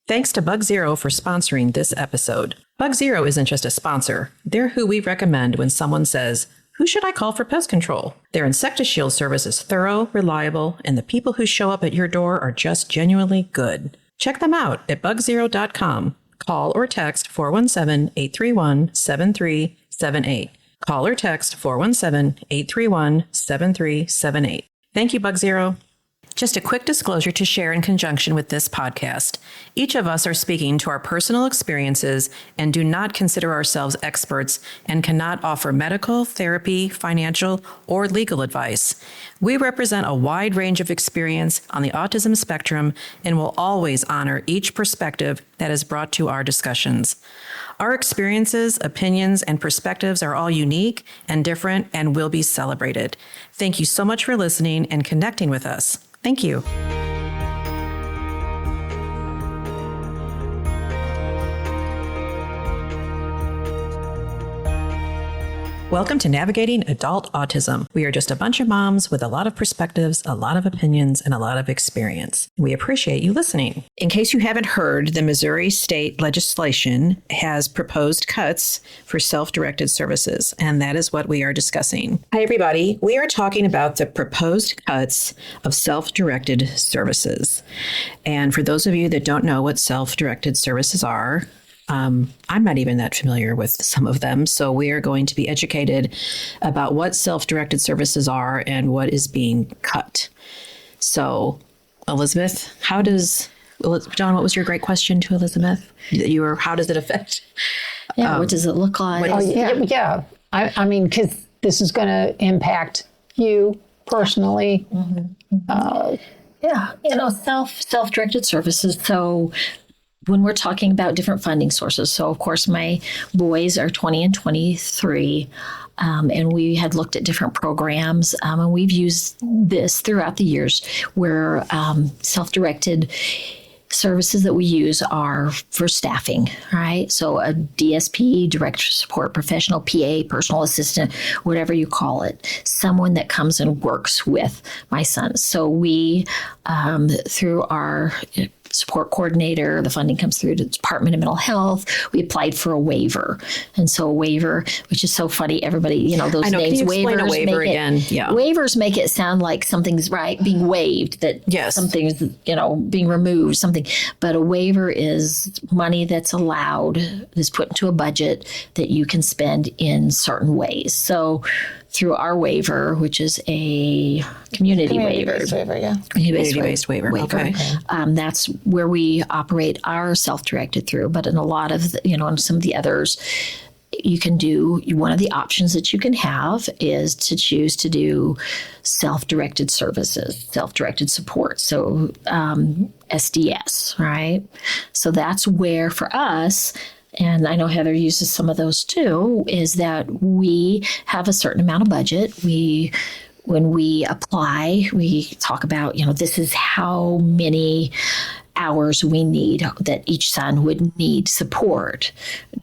Thanks to Bug Zero for sponsoring this episode. Bug Zero isn't just a sponsor. They're who we recommend when someone says, "Who should I call for pest control?" Their Insectishield service is thorough, reliable, and the people who show up at your door are just genuinely good. Check them out at bugzero.com. Call or text 417-831-7378. Call or text 417-831-7378. Thank you, Bug Zero. Just a quick disclosure to share in conjunction with this podcast. Each of us are speaking to our personal experiences and do not consider ourselves experts and cannot offer medical, therapy, financial, or legal advice. We represent a wide range of experience on the autism spectrum and will always honor each perspective that is brought to our discussions. Our experiences, opinions, and perspectives are all unique and different and will be celebrated. Thank you so much for listening and connecting with us. Thank you. Welcome to Navigating Adult Autism. We are just a bunch of moms with a lot of perspectives, a lot of opinions, and a lot of experience. We appreciate you listening. In case you haven't heard, the Missouri state legislation has proposed cuts for self-directed services, and that is what we are discussing. Hi, everybody. We are talking about the proposed cuts of self-directed services. And for those of you that don't know what self-directed services are, I'm not even that familiar with some of them. So we are going to be educated about what self-directed services are and what is being cut. So, Elizabeth, John, what was your great question to Elizabeth? How does it affect? Yeah, what does it look like? Yeah. I mean, because this is going to impact you personally. Self-directed services. So when we're talking about different funding sources, so of course my boys are 20 and 23, and we had looked at different programs, and we've used this throughout the years where self-directed services that we use are for staffing, right? So a DSP, direct support professional, PA, personal assistant, whatever you call it, someone that comes and works with my son. So we, through our support coordinator, the funding comes through the Department of Mental Health. We applied for a waiver. And so a waiver, which is so funny, everybody, those names, Can you explain a waiver again? Yeah. Waivers make it sound like something's being waived, that something's, being removed, something. But a waiver is money that's allowed, is put into a budget that you can spend in certain ways. So through our waiver, which is a community waiver. Community-based waiver. Okay. That's where we operate our self-directed through. But in a lot of, in some of the others, you can do, one of the options that you can have is to choose to do self-directed services, self-directed support. So SDS, right? So that's where for us, and I know Heather uses some of those too, is that we have a certain amount of budget. When we apply, we talk about, this is how many hours we need, that each son would need support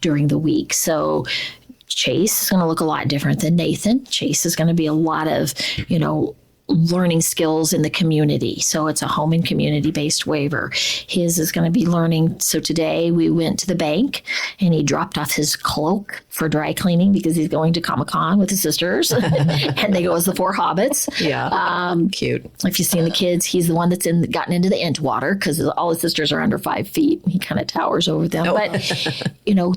during the week. So Chase is going to look a lot different than Nathan. Chase is going to be a lot of, learning skills in the community. So it's a home and community-based waiver. His is going to be learning. So today we went to the bank and he dropped off his cloak for dry cleaning because he's going to Comic-Con with his sisters and they go as the four hobbits. Yeah. Cute. If you've seen the kids, he's the one that's gotten into the Entwater because all his sisters are under 5 feet. He kind of towers over them. Oh. But,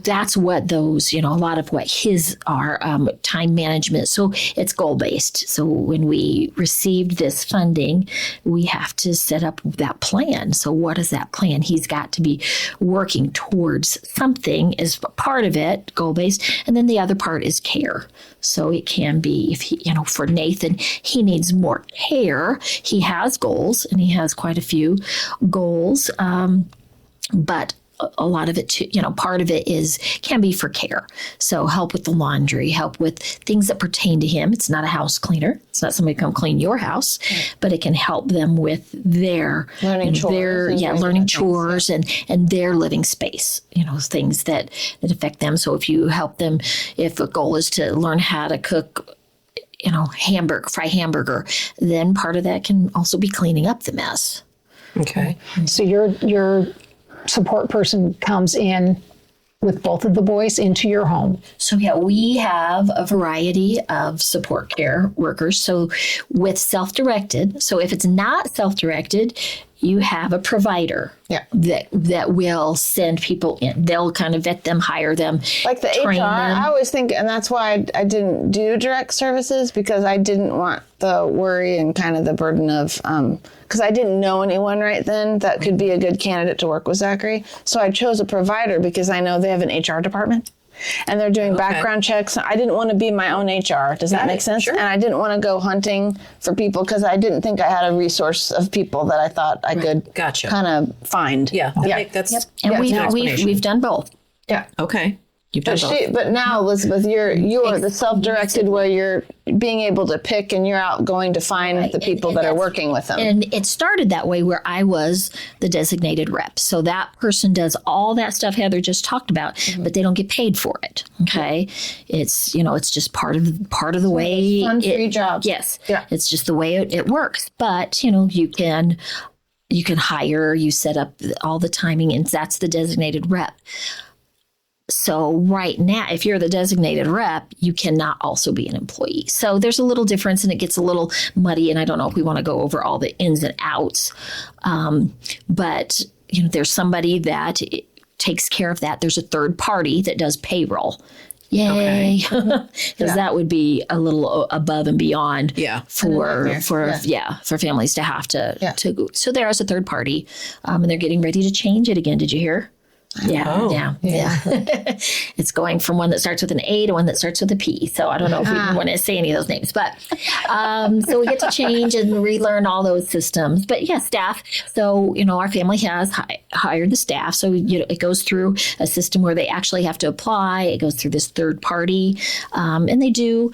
that's what those, a lot of what his are, time management. So it's goal-based. So when we received this funding, we have to set up that plan. So what is that plan? He's got to be working towards something as part of it, goal-based, and then the other part is care. So it can be, if he, for Nathan, he needs more care. He has goals, and he has quite a few goals, but a lot of it, too, part of it can be for care. So help with the laundry, help with things that pertain to him. It's not a house cleaner. It's not somebody come clean your house, but it can help them with their learning chores and their living space, things that affect them. So if you help them, if a goal is to learn how to cook, fry hamburger, then part of that can also be cleaning up the mess. Okay. So you're support person comes in with both of the boys into your home? So yeah, we have a variety of support care workers. So with self-directed, so if it's not self-directed, you have a provider that will send people in. They'll kind of vet them, hire them, like the train HR. them. I always think, and that's why I didn't do direct services, because I didn't want the worry and kind of the burden of, because I didn't know anyone right then that could be a good candidate to work with Zachary. So I chose a provider because I know they have an HR department. And they're doing background checks. I didn't want to be my own HR. Does that make sense? Sure. And I didn't want to go hunting for people because I didn't think I had a resource of people that I thought I could kind of find. Yeah. That's and we've done both. Yeah. Okay. You've done both. But now, Elizabeth, you're the self-directed where you're being able to pick and you're out going to find the people that are working with them. And it started that way where I was the designated rep. So that person does all that stuff Heather just talked about, but they don't get paid for it. Okay. It's, it's just part of the way. Fun, free jobs. Yes. Yeah. It's just the way it works. But, you can hire, you set up all the timing, and that's the designated rep. So right now, if you're the designated rep, you cannot also be an employee. So there's a little difference and it gets a little muddy. And I don't know if we want to go over all the ins and outs. But, there's somebody that takes care of that. There's a third party that does payroll. Yay. Because that would be a little above and beyond for families to have to. So there is a third party and they're getting ready to change it again. Did you hear? Yeah. It's going from one that starts with an A to one that starts with a P. So I don't know if we want to say any of those names, but so we get to change and relearn all those systems. But staff. So, our family has hired the staff. So, it goes through a system where they actually have to apply. It goes through this third party. And they do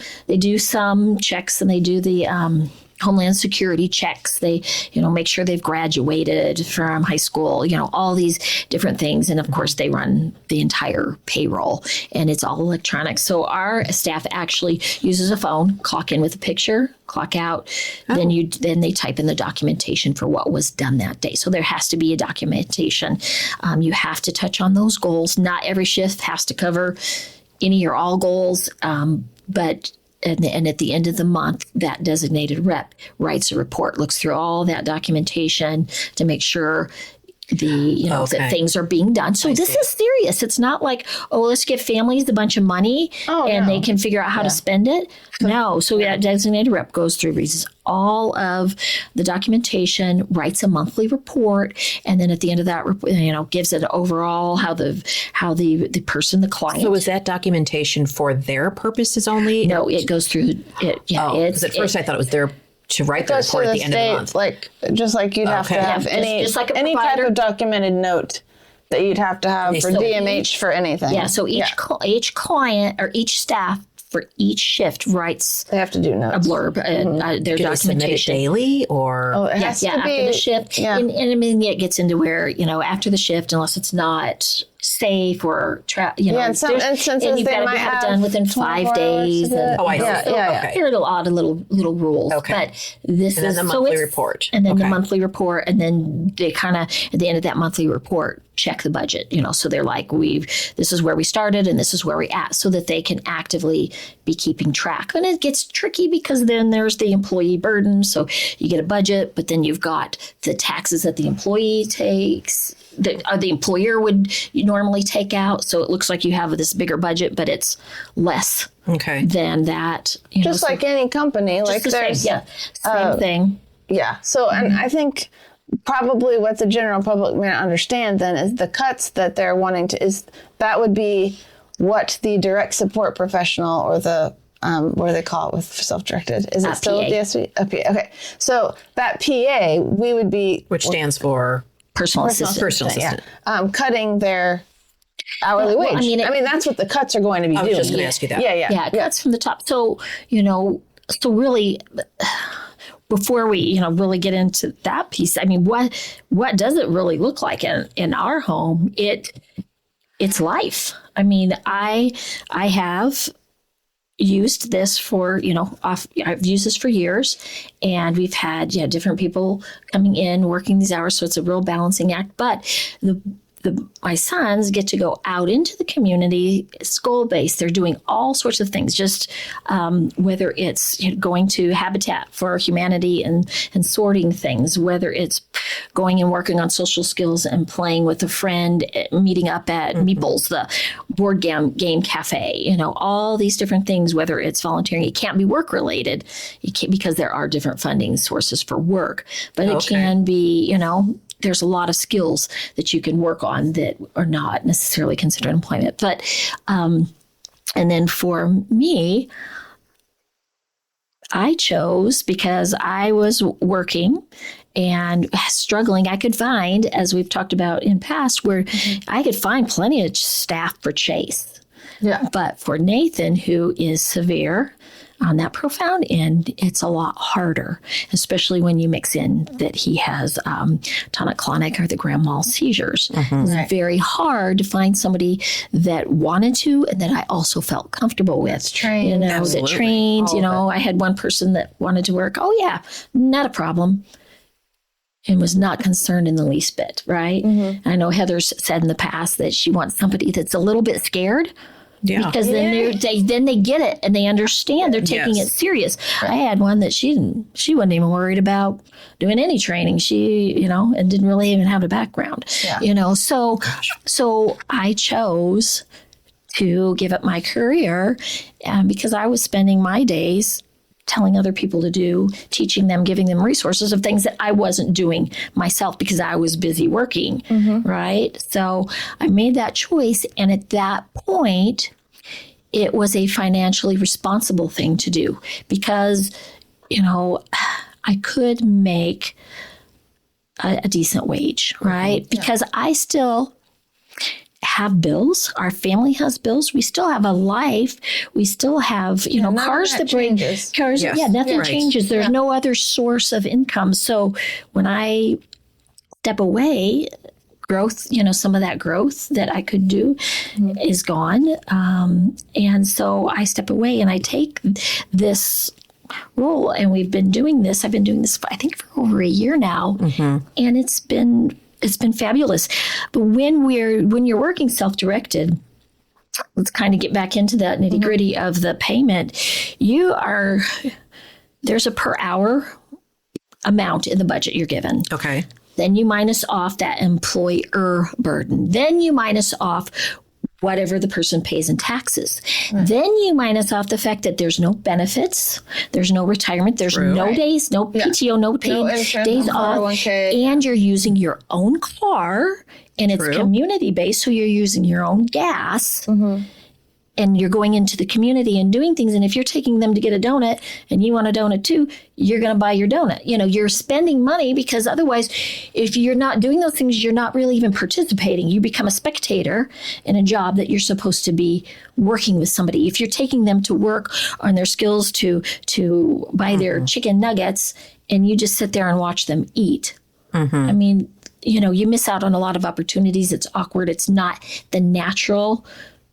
some checks and they do the, Homeland Security checks. They, make sure they've graduated from high school, all these different things. And of course, they run the entire payroll and it's all electronic. So our staff actually uses a phone, clock in with a picture, clock out. Then they type in the documentation for what was done that day. So there has to be a documentation. You have to touch on those goals. Not every shift has to cover any or all goals, but and at the end of the month, that designated rep writes a report, looks through all that documentation to make sure that things are being done. So this is serious. It's not like, let's give families a bunch of money they can figure out how to spend it. No. So that designated rep goes through, reads all of the documentation, writes a monthly report, and then at the end of that, gives it overall how the person, the client. So is that documentation for their purposes only? No, it goes through it. Yeah. Because at first I thought it was their to write the report at the end of the month. Just like you'd have to have any type of documented note that you'd have to have for DMH for anything. Yeah, so each client or each staff for each shift writes. They have to do notes. A blurb, their Do documentation. they submit it daily or? It has to be, after the shift. Yeah. And I mean, it gets into where, after the shift, unless it's not safe or, and some instances and you've they got to might have have it done within 5 days. I see. Yeah. There are a lot of little rules. Okay. But this and is then the monthly report. And then the monthly report. And then they kind of, at the end of that monthly report, check the budget, so they're like, this is where we started and this is where we're at, so that they can actively be keeping track. And it gets tricky because then there's the employee burden. So you get a budget, but then you've got the taxes that the employee takes, that the employer would normally take out. So it looks like you have this bigger budget, but it's less than that. Just like any company, like there's same thing. Yeah. So, and I think probably what the general public may not understand then is the cuts that they're wanting to, that would be what the direct support professional or the, what do they call it with self-directed? Is it still PA. DSP? PA. Okay. So that PA, we would be. Which stands for? Personal assistant. Personal assistant. Yeah. Cutting their hourly wage. I mean, that's what the cuts are going to be doing. I was just going to ask you that. Yeah. Cuts from the top. So, so really, before we, really get into that piece, I mean, what does it really look like in our home? It's life. I mean, I have used this for, I've used this for years, and we've had, different people coming in, working these hours. So it's a real balancing act. But my sons get to go out into the community, school-based. They're doing all sorts of things, just whether it's going to Habitat for Humanity and sorting things, whether it's going and working on social skills and playing with a friend, meeting up at Meeples, the board game cafe, all these different things, whether it's volunteering. It can't be work-related because there are different funding sources for work, but it can be, there's a lot of skills that you can work on that are not necessarily considered employment. But, and then for me, I chose because I was working and struggling. I could find, as we've talked about in past, where I could find plenty of staff for Chase. Yeah. But for Nathan, who is severe on that profound end, it's a lot harder, especially when you mix in that he has tonic-clonic or the grand mal seizures. It's very hard to find somebody that wanted to and that I also felt comfortable with. That's trained. That trained. I had one person that wanted to work. Oh, yeah, not a problem. And was not concerned in the least bit, right? I know Heather's said in the past that she wants somebody that's a little bit scared. Yeah. Because then they get it and they understand they're taking it serious. Right. I had one that she wasn't even worried about doing any training. She, and didn't really even have a background. Yeah. So I chose to give up my career because I was spending my days telling other people to do, teaching them, giving them resources of things that I wasn't doing myself because I was busy working, right? So I made that choice. And at that point, it was a financially responsible thing to do because, I could make a decent wage, right? Because I still have bills. Our family has bills. We still have a life. We still have, cars that bring cars. Yes. Yeah, nothing changes. There's no other source of income. So when I step away, growth, some of that growth that I could do is gone. And so I step away and I take role, and we've been doing this. I've been doing this, I think, for over a year now, and it's been fabulous. But when you're working self-directed, let's kind of get back into that nitty gritty of the payment. There's a per hour amount in the budget you're given. Okay. Then you minus off that employer burden. Then you minus off whatever the person pays in taxes. Then you minus off the fact that there's no benefits, there's no retirement, there's no days, no PTO, no paid days off, and you're using your own car, and it's community-based, so you're using your own gas, and you're going into the community and doing things. And if you're taking them to get a donut and you want a donut too, you're going to buy your donut. You're spending money because otherwise, if you're not doing those things, you're not really even participating. You become a spectator in a job that you're supposed to be working with somebody. If you're taking them to work on their skills to buy their chicken nuggets and you just sit there and watch them eat, I mean, you miss out on a lot of opportunities. It's awkward. It's not the natural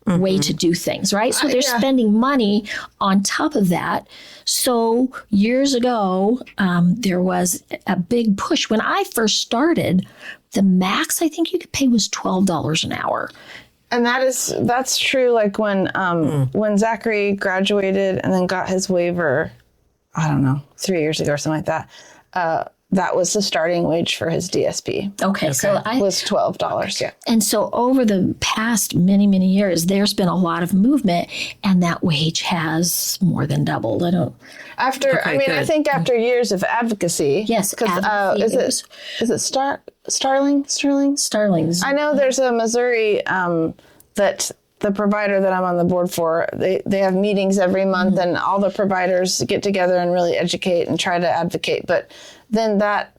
way to do things, right? So they're spending money on top of that. So years ago, there was a big push. When I first started, the max I think you could pay was $12 an hour. And that's true. Like when Zachary graduated and then got his waiver, I don't know, 3 years ago or something like that. That was the starting wage for his DSP. Okay. So it was $12. Yeah. And so over the past many, many years, there's been a lot of movement, and that wage has more than doubled. I think after years of advocacy. Yes. Because is it Starlings? I know there's a Missouri that the provider that I'm on the board for, they have meetings every month, and all the providers get together and really educate and try to advocate. But then that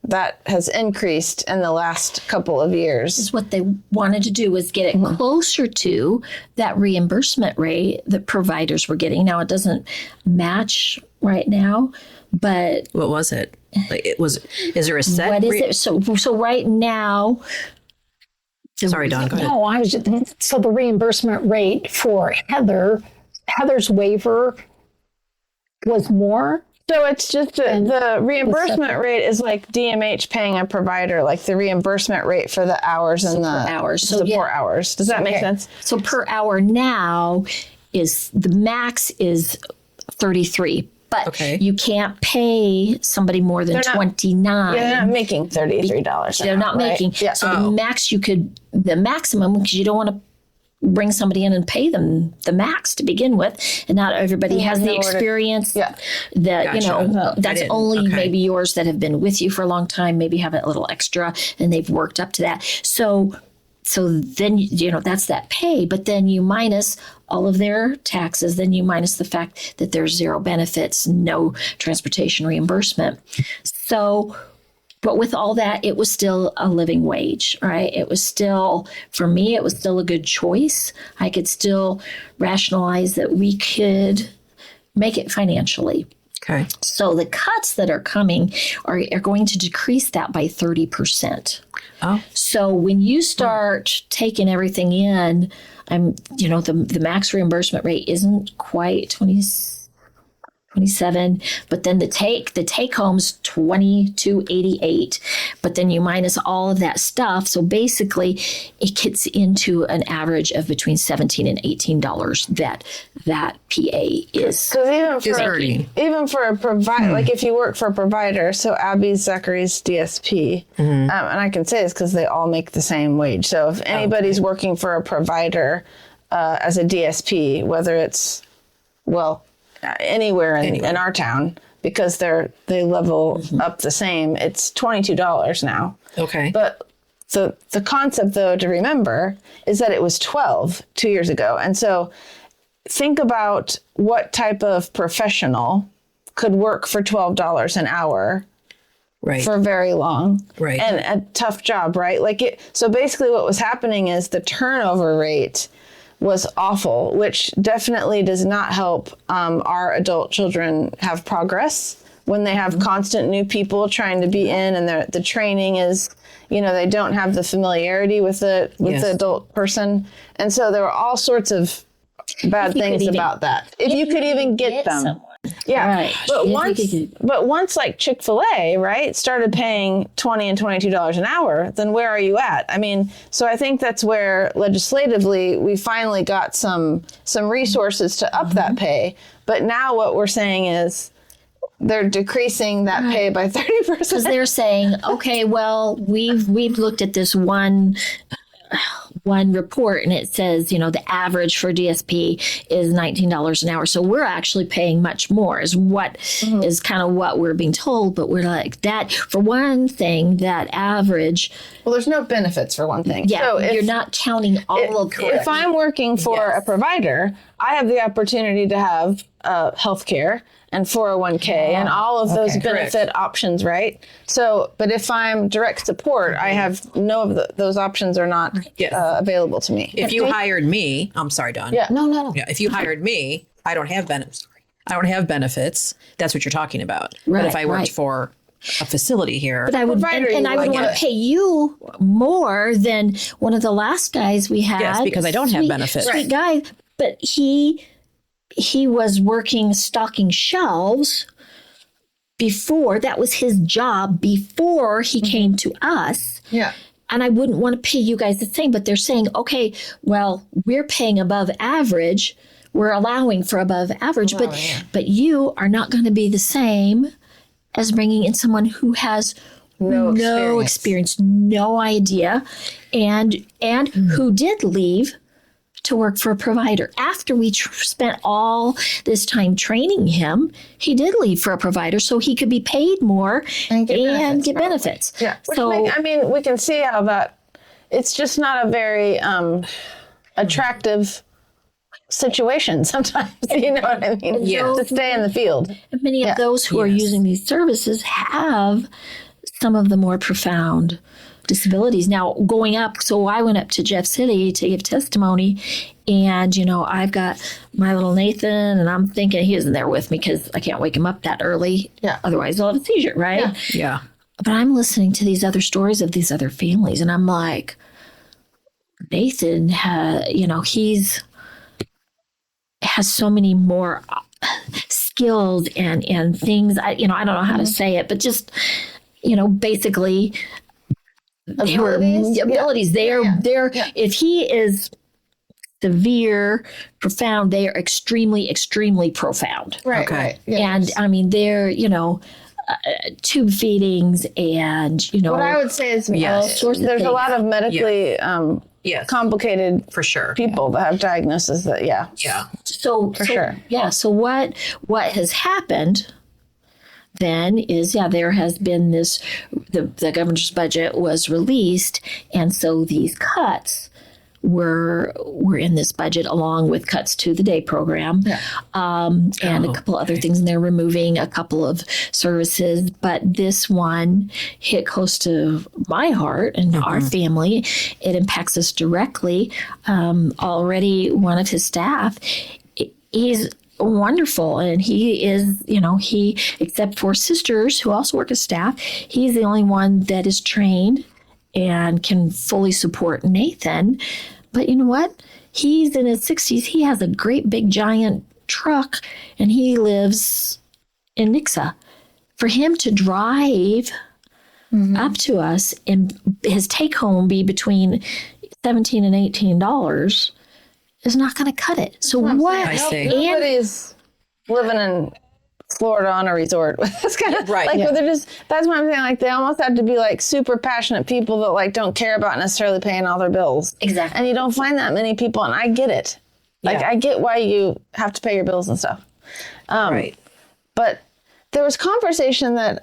has increased in the last couple of years. This is what they wanted to do, was get it closer to that reimbursement rate that providers were getting. Now, it doesn't match right now, but what was it? Is there a set? What is it? So right now. Sorry, Dawn, go ahead. No, so the reimbursement rate for Heather's waiver was more So it's just the reimbursement rate is like DMH paying a provider, like the reimbursement rate for the hours and the hours. support hours. Does that make sense? So per hour now is the max is 33. But you can't pay somebody more than 29. They're not making $33. They're not making. Yeah. So the maximum, because you don't want to bring somebody in and pay them the max to begin with, and not everybody has the experience that that's only maybe yours that have been with you for a long time, maybe have a little extra and they've worked up to that. So then, that's that pay, but then you minus all of their taxes, then you minus the fact that there's zero benefits, no transportation reimbursement. So, but with all that, it was still a living wage, right? It was still, for me, it was still a good choice. I could still rationalize that we could make it financially. Okay. So the cuts that are coming are going to decrease that by 30%. Oh. So when you start taking everything in, the max reimbursement rate isn't quite 27, but then the take home's 22.88, but then you minus all of that stuff. So basically it gets into an average of between $17 and $18 that PA is. Because even for a provider, like if you work for a provider, so Abby's, Zachary's DSP, and I can say this because they all make the same wage. So if anybody's working for a provider as a DSP, whether it's, anywhere in our town, because they level up the same, it's $22 now. Okay. But the concept, though, to remember is that it was 12 2 years ago. And so think about what type of professional could work for $12 an hour for very long. Right. And a tough job, right? So basically what was happening is the turnover rate was awful, which definitely does not help our adult children have progress when they have constant new people trying to be in, and the training is, they don't have the familiarity with the adult person. And so there were all sorts of bad things about that. If you could even get them. Someone. Yeah. Right. But once like Chick-fil-A, right, started paying $20 and $22 an hour, then where are you at? I mean, so I think that's where legislatively we finally got some resources to up that pay. But now what we're saying is they're decreasing that pay by 30%. Because they're saying, okay, well, we've looked at this one report, and it says, the average for DSP is $19 an hour. So we're actually paying much more is kind of what we're being told. But we're like that, for one thing, that average. Well, there's no benefits for one thing. Yeah. So you're not counting all of it. If I'm working for a provider, I have the opportunity to have health care and 401k and all of those benefit options, right? So, but if I'm direct support, I have those options are not available to me. If you hired me, I'm sorry, Dawn. Yeah. No. Yeah, if you hired me, I don't have benefits. I don't have benefits. That's what you're talking about. Right, but if I worked for a facility here, but I would, and I would want to pay you more than one of the last guys we had. Yes, because I don't have benefits. Sweet guy, but he was working stocking shelves before. That was his job before he came to us. Yeah. And I wouldn't want to pay you guys the same, but they're saying, okay, well, we're paying above average. We're allowing for above average, but you are not going to be the same as bringing in someone who has no experience, no idea, and who did leave to work for a provider. After we spent all this time training him, he did leave for a provider so he could be paid more and get benefits. Yeah. So, we can see how that, it's just not a very attractive situation sometimes. You know what I mean? Yeah. To stay in the field. And many of those who are using these services have some of the more profound disabilities. Now, going up, so I went up to Jeff City to give testimony, and, I've got my little Nathan, and I'm thinking he isn't there with me because I can't wake him up that early. Yeah. Otherwise, he'll have a seizure, right? Yeah. But I'm listening to these other stories of these other families, and I'm like, Nathan, has so many more skills and things. I don't know how to say it, but just, basically abilities. They're if he is severe, profound, they are extremely, extremely profound. Right. Okay. Right. Yeah. And I mean, they're, tube feedings and, What I would say is Yes. all sorts of there's a things. lot of medically Yes. complicated For sure. people that have diagnoses that, Yeah. So sure. Yeah. So what has happened then is, there has been this, the governor's budget was released. And so these cuts were in this budget, along with cuts to the day program, and a couple other things. And they're removing a couple of services, but this one hit close to my heart and our family. It impacts us directly. Already, one of his staff, he's wonderful, and he is, he, except for sisters who also work as staff, he's the only one that is trained and can fully support Nathan. But you know what? He's in his 60s. He has a great big giant truck, and he lives in Nixa. For him to drive up to us and his take home be between $17 and $18 is not going to cut it. So what? I see. Nobody's living in Florida on a resort. It's kind of Right. like, they're just, that's what I'm saying. Like, they almost have to be like super passionate people that like don't care about necessarily paying all their bills. Exactly. And you don't find that many people. And I get it. Like, I get why you have to pay your bills and stuff. Right. But there was conversation that,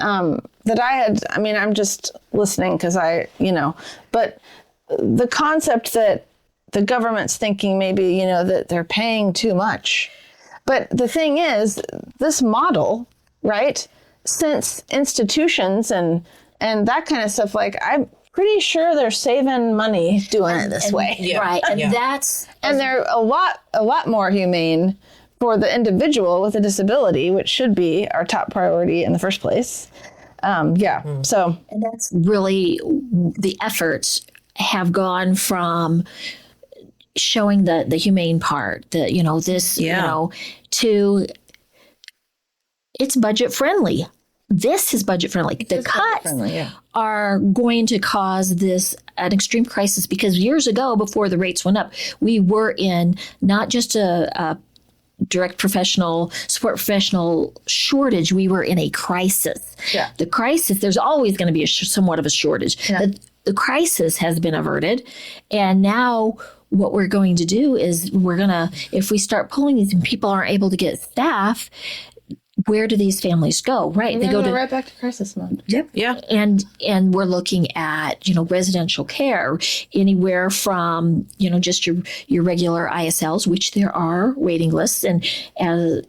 that I had, I mean, I'm just listening because but the concept that the government's thinking maybe, that they're paying too much. But the thing is, this model, right, since institutions and that kind of stuff, like, I'm pretty sure they're saving money doing it this way. Yeah. Right. And Yeah. and they're a lot more humane for the individual with a disability, which should be our top priority in the first place. So. And that's really, the efforts have gone from showing the humane part, to it's budget friendly. This is budget friendly. The cuts are going to cause an extreme crisis, because years ago, before the rates went up, we were in not just a direct support professional shortage. We were in a crisis. Yeah. The crisis, there's always going to be somewhat of a shortage. Yeah. The crisis has been averted. And now what we're going to do is if we start pulling these and people aren't able to get staff, where do these families go? Right. They go right back to crisis mode. Yep. Yeah. And we're looking at, residential care, anywhere from, just your regular ISLs, which there are waiting lists, and a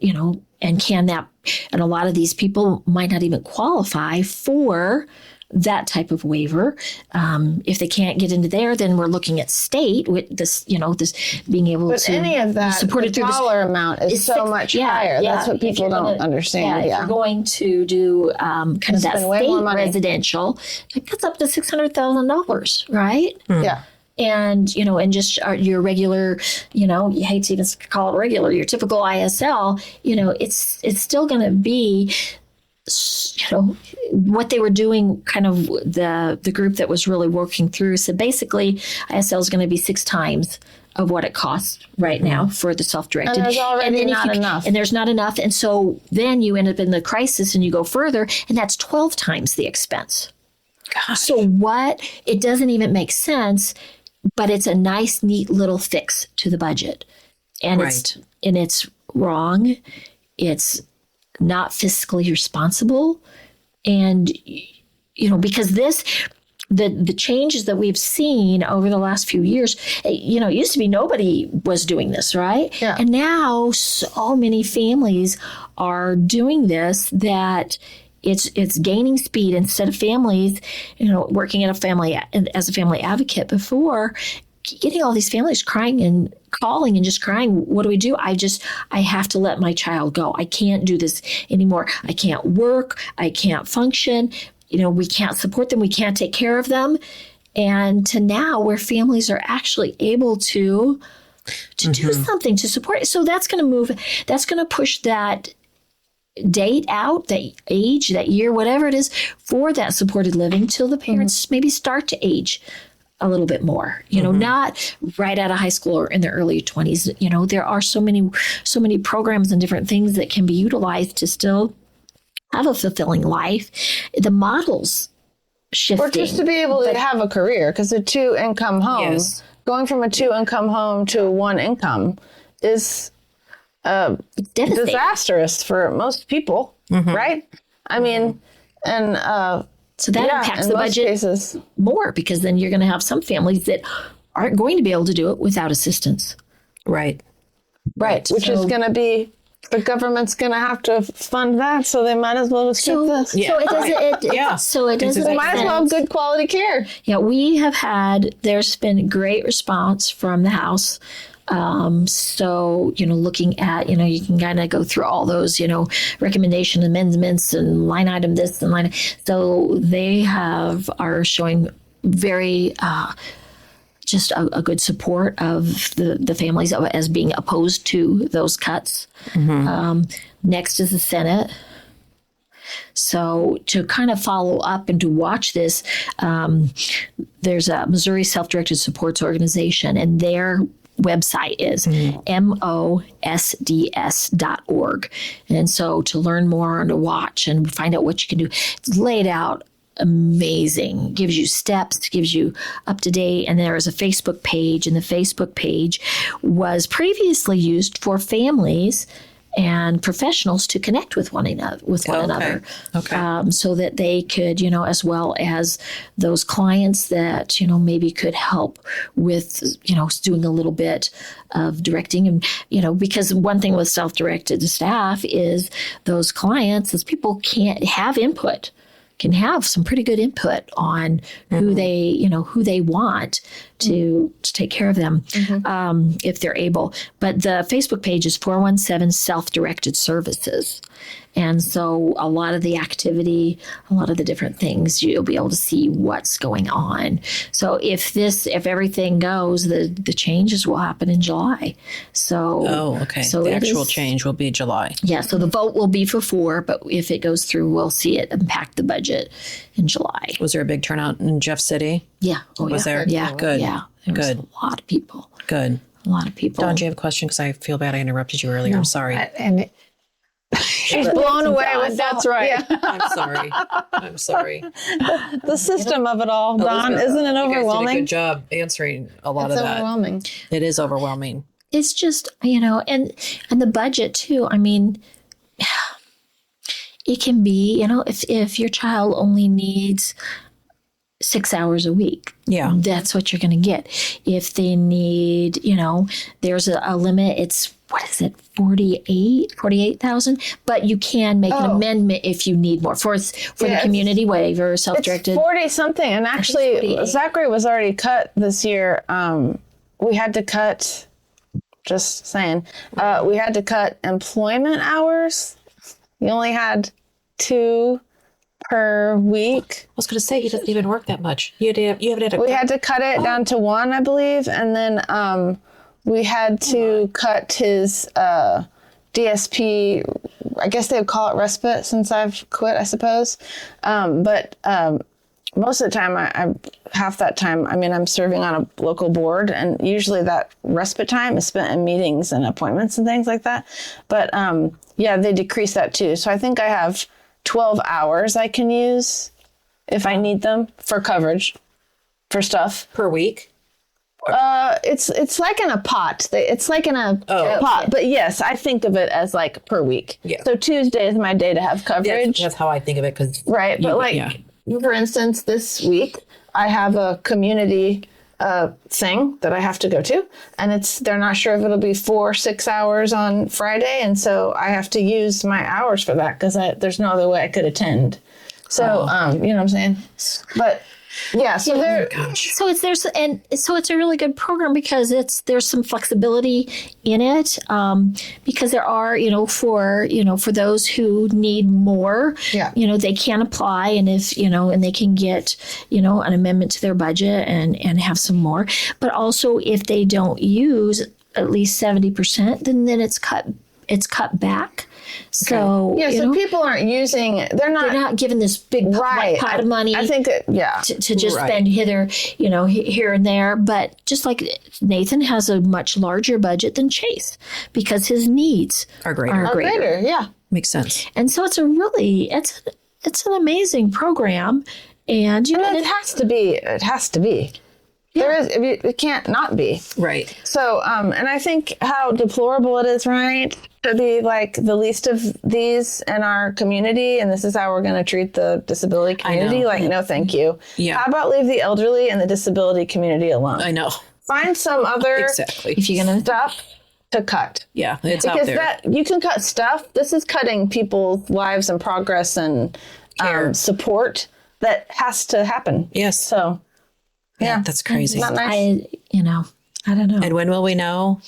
lot of these people might not even qualify for that type of waiver. If they can't get into there, then we're looking at state with this, this being able But to any of that, support the it through dollar amount is so much higher. That's what If people you're don't gonna- understand. If you're going to do kind of that spend way more state money. residential, it gets up to $600,000, right? Yeah. And, and just your regular, you hate to even call it regular, your typical ISL, it's still going to be, what they were doing, kind of the group that was really working through. So basically, ISL is going to be 6 times of what it costs right now for the self-directed. And there's already then not enough. And there's not enough. And so then you end up in the crisis and you go further, and that's 12 times the expense. Gosh. So it doesn't even make sense, but it's a nice, neat little fix to the budget. And it's wrong. It's not fiscally responsible. And, because the changes that we've seen over the last few years, it used to be nobody was doing this, right? Yeah. And now so many families are doing this that it's gaining speed. Instead of families, working as a family advocate before, getting all these families crying and calling and just crying, what do we do? I have to let my child go. I can't do this anymore. I can't work. I can't function. We can't support them. We can't take care of them. And to now where families are actually able to do something to support it. So that's going to push that date out, that age, that year, whatever it is, for that supported living till the parents maybe start to age a little bit more, not right out of high school or in their early 20s. There are so many programs and different things that can be utilized to still have a fulfilling life. The models shifting. Or just to be able to have a career, because a 2-income home, Yes. going from a 2-income home to 1 income is devastating. disastrous for most people, right? I mean, and So that impacts in the most budget cases. more, because then you're going to have some families that aren't going to be able to do it without assistance. Right. Right. Which is going to be, the government's going to have to fund that, so they might as well just keep this. So it doesn't. So it doesn't. They make might as well have sense. good quality care. Yeah, there's been great response from the House. So, looking at, you can kind of go through all those, recommendation amendments and line item this and line. So they are showing very, just a good support of the families as being opposed to those cuts. Next is the Senate. So to kind of follow up and to watch this, there's a Missouri Self-Directed Supports Organization, and their website is mosds.org. And so to learn more and to watch and find out what you can do, it's laid out amazing, gives you steps, gives you up to date. And there is a Facebook page, and the Facebook page was previously used for families and professionals to connect with one another, so that they could, as well as those clients that, maybe could help with, doing a little bit of directing. And, because one thing with self-directed staff is those clients, those people can't have input, can have some pretty good input on who they want to take care of them, if they're able. But the Facebook page is 417 Self-Directed Services. And so a lot of the activity, a lot of the different things, you'll be able to see what's going on. So if everything goes, the changes will happen in July. So So the actual change will be July. Yeah, so the vote will be for 4, but if it goes through, we'll see it impact the budget in July. Was there a big turnout in Jeff City? Yeah. Was there? Yeah. Good. Yeah. There was Good. a lot of people. Good. A lot of people. Don, do you have a question? Because I feel bad I interrupted you earlier. I'm sorry. And She's blown away with that's right. Yeah. I'm sorry. The system of it all, Don, Elizabeth, isn't it You guys did a overwhelming? good job answering a lot It's of that. overwhelming. It is overwhelming. It's just, and the budget too. I mean, it can be, if your child only needs 6 hours a week. Yeah. That's what you're going to get. If they need, there's a limit. It's, 48,000, but you can make an amendment if you need more for the community waiver, self-directed. It's 40 something. And actually 48. Zachary was already cut this year. We had to cut, just saying, we had to cut employment hours. You only had 2 per week. I was going to say, he doesn't even work that much. We had to cut it down to 1, I believe. And then we had to cut his DSP, I guess they would call it respite since I've quit, I suppose. But most of the time, half that time, I'm serving on a local board, and usually that respite time is spent in meetings and appointments and things like that. But they decreased that too. So I think I have 12 hours I can use if I need them for coverage for stuff. per week. It's like in a pot. It's like in a pot. But yes, I think of it as like per week. Yeah. So Tuesday is my day to have coverage. That's how I think of it. Right. But for instance, this week I have a community thing that I have to go to, and they're not sure if it'll be 4-6 hours on Friday, and so I have to use my hours for that because there's no other way I could attend. So you know what I'm saying? But yeah, so So it's a really good program because there's some flexibility in it, because there are, for those who need more, they can apply, and if, and they can get, an amendment to their budget and have some more. But also if they don't use at least 70%, then it's cut it's cut back. So Yeah, you so know, people aren't using it. They're not given this big right. pot of money. I think that, to just spend hither, here and there. But just like Nathan has a much larger budget than Chase because his needs Are greater. greater. Yeah. Makes sense. And so it's it's an amazing program. And It has to be. It has to be. There is. It can't not be. Right. So, and I think how deplorable it is, right, to be like the least of these in our community, and this is how we're going to treat the disability community. Like, no, thank you. Yeah. How about leave the elderly and the disability community alone? I know. Find some other Exactly. if you're going to stuff to cut. Yeah, it's out Because there. that you can cut stuff. This is cutting people's lives and progress and support that has to happen. Yes. So, yeah, That's crazy. not nice. I don't know. And when will we know?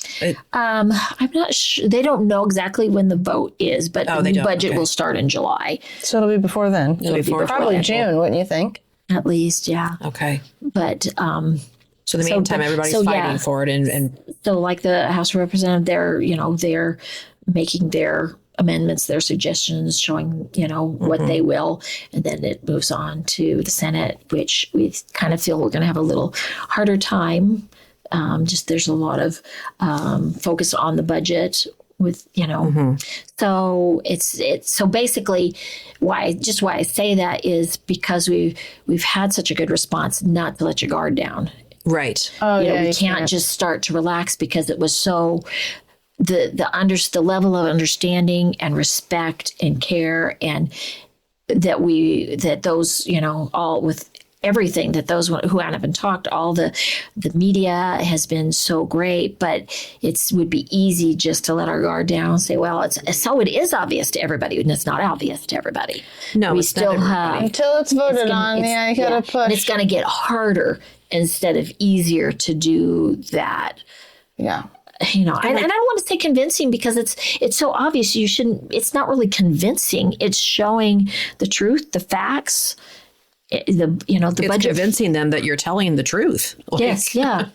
I'm not sure. They don't know exactly when the vote is, but they the don't. budget Okay. will start in July, So it'll be before then. It'll be before Probably then. June, wouldn't you think? at least. Yeah. Okay. But So in the meantime, but- everybody's so, fighting yeah. for it, and so like the House of Representatives, they're making their amendments, their suggestions, showing, what they will. And then it moves on to the Senate, which we kind of feel we're going to have a little harder time. Just there's a lot of focus on the budget with, so it's so basically why I say that is because we've had such a good response not to let your guard down. right. Oh, We can't just start to relax because it was so the level of understanding and respect and care and that those all with everything that those who haven't been talked, all the media has been so great, but it would be easy just to let our guard down and say, well, it is obvious to everybody, and it's not obvious to everybody. No, we it's not still everybody. have Until it's voted on, you gotta and push. it's going to get harder instead of easier to do that. Yeah. And I don't want to say convincing because it's so obvious. It's not really convincing. It's showing the truth, the facts, the It's budget. convincing them that you're telling the truth. Like, Yes, yeah.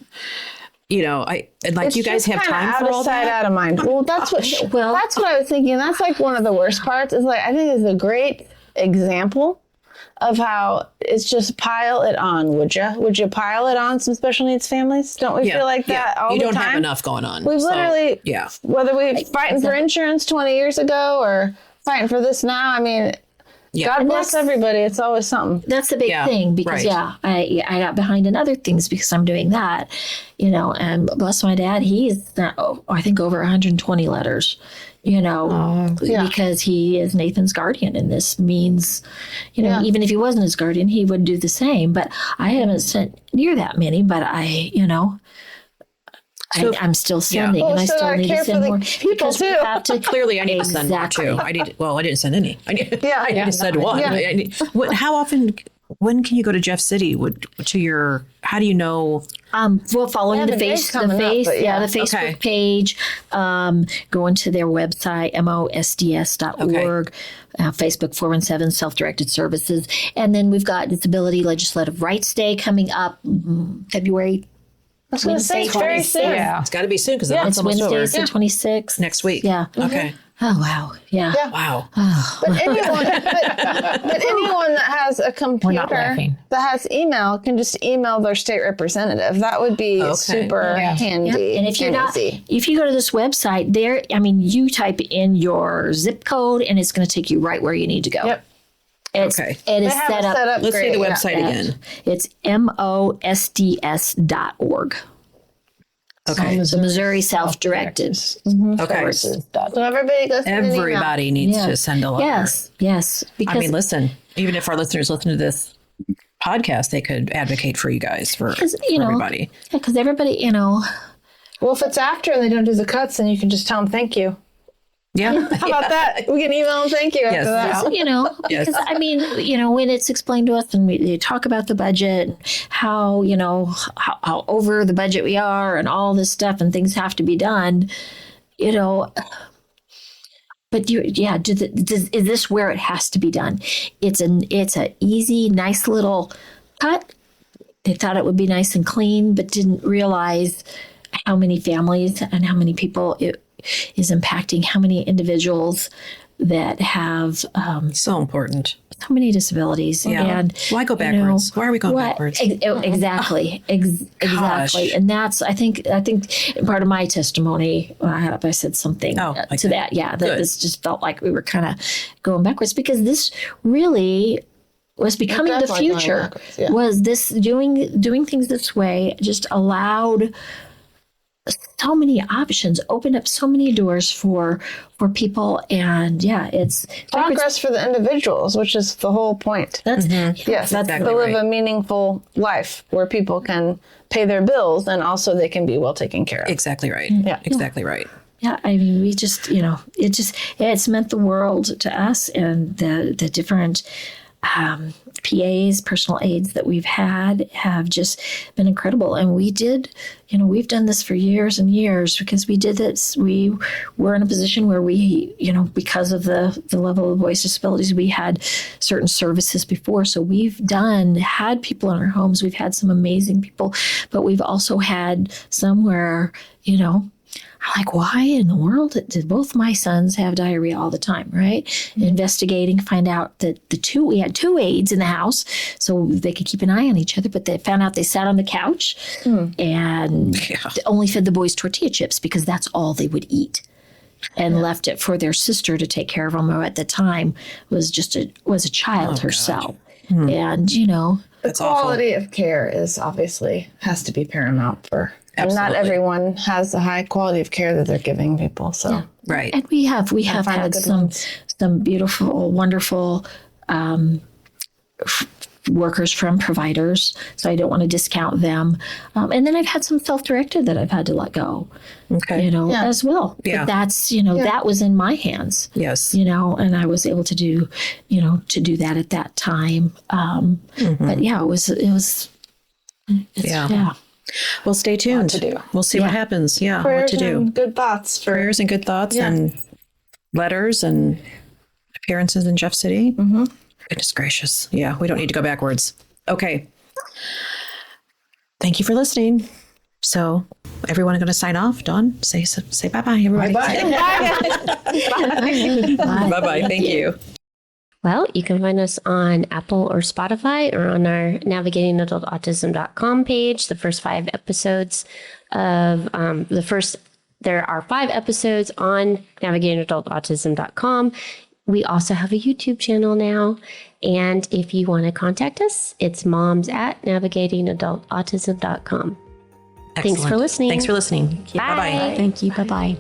You It's you guys just have kinda time out for of all sight, that. out of mind. Well, that's what I was thinking. That's like one of the worst parts. Is like I think it's a great example of how it's just pile it on. Would you? Would you pile it on some special needs families? Don't we feel like that all you the don't time? have enough going on. We've So, literally, yeah. whether we're fighting for insurance 20 years ago or fighting for this now. I mean, God bless that's- everybody. It's always something. That's the big Yeah, thing because right. I got behind in other things because I'm doing that, and bless my dad, he's I think over 120 letters, because he is Nathan's guardian, and this means, even if he wasn't his guardian, he would do the same. But I haven't sent near that many, but I'm still sending, and I so still gotta need care to for send the more people because we too. have to. Clearly, I need to send more Exactly. too. I didn't send any. I need to send one. Yeah. How often? When can you go to Jeff City? How do you know? Well, following the day's coming up, but the Facebook Okay. page, going to their website, mosds.org, Facebook 417 Self-Directed Services. And then we've got Disability Legislative Rights Day coming up February. I was going to say it's very soon. Yeah. It's got to be soon because It's it's almost Wednesday, over. it's the 26th. Next week. Yeah. Okay. Oh, wow. Yeah. Wow. But anyone that has a computer laughing. that has email can just email their state representative. That would be super handy. And if you're not, easy. if you go to this website, you type in your zip code and it's going to take you right where you need to go. Yep. It They is have set it up. set up Let's see great, the yeah. website again. It's mosds.org. Okay. So Missouri Self-Directed. Okay. So everybody goes send an email. Everybody needs to send a letter. Yes. Because I mean, listen, even if our listeners listen to this podcast, they could advocate for you guys, for everybody. Because everybody, Well, if it's after and they don't do the cuts, then you can just tell them thank you. Yeah. How about that? We can email them thank you after that. Yes. because I mean, when it's explained to us and they talk about the budget, and how over the budget we are and all this stuff and things have to be done, but is this where it has to be done? It's a easy, nice little cut. They thought it would be nice and clean, but didn't realize how many families and how many people it is impacting, how many individuals that have So important. so many disabilities. Yeah. And Why go backwards? Why are we going backwards? Exactly. Exactly. And that's, I think part of my testimony, I said something to that. Yeah. That Good. this just felt like we were kind of going backwards, because this really was becoming the definitely going future. backwards, yeah. Was this doing things this way just allowed so many options, opened up so many doors for people. And it's Progress for the individuals, which is the whole point. that's Yes, That's exactly to live right. a meaningful life where people can pay their bills and also they can be well taken care of. Exactly right. Yeah. Exactly right. Yeah, I mean, we just, it's meant the world to us, and the different PAs, personal aides that we've had have just been incredible. And we've done this for years and years, because we did this. We were in a position where we, because of the level of voice disabilities, we had certain services before. So we've had people in our homes. We've had some amazing people, but we've also had some where, I'm like, why in the world did both my sons have diarrhea all the time, right? Investigating, find out that we had two aides in the house, so they could keep an eye on each other, but they found out they sat on the couch and only fed the boys tortilla chips because that's all they would eat, and left it for their sister to take care of them, who at the time was a child herself. And, That's the awful. quality of care has to be paramount for. And not Absolutely. everyone has the high quality of care that they're giving people. So Right. And we have find the had good some ones. beautiful, wonderful workers from providers. So I don't want to discount them. And then I've had some self-directed that I've had to let go, Okay. as well. Yeah. But that's, that was in my hands. Yes. And I was able to do that at that time. But yeah, it was. Yeah. Well, stay tuned. to do. We'll see what happens. Yeah. prayers what to do. and good thoughts for Prayers and good thoughts and letters and appearances in Jeff City. Mm-hmm. Goodness gracious. Yeah. We don't need to go backwards. Okay. Thank you for listening. So everyone going to sign off. Dawn, say bye-bye, everybody. Bye-bye. Thank you. Well, you can find us on Apple or Spotify, or on our navigatingadultautism.com page. The first 5 episodes of there are 5 episodes on navigatingadultautism.com. We also have a YouTube channel now. And if you want to contact us, it's moms@navigatingadultautism.com. Thanks for listening. Thanks for listening. Bye. Bye-bye. Thank you. Bye-bye.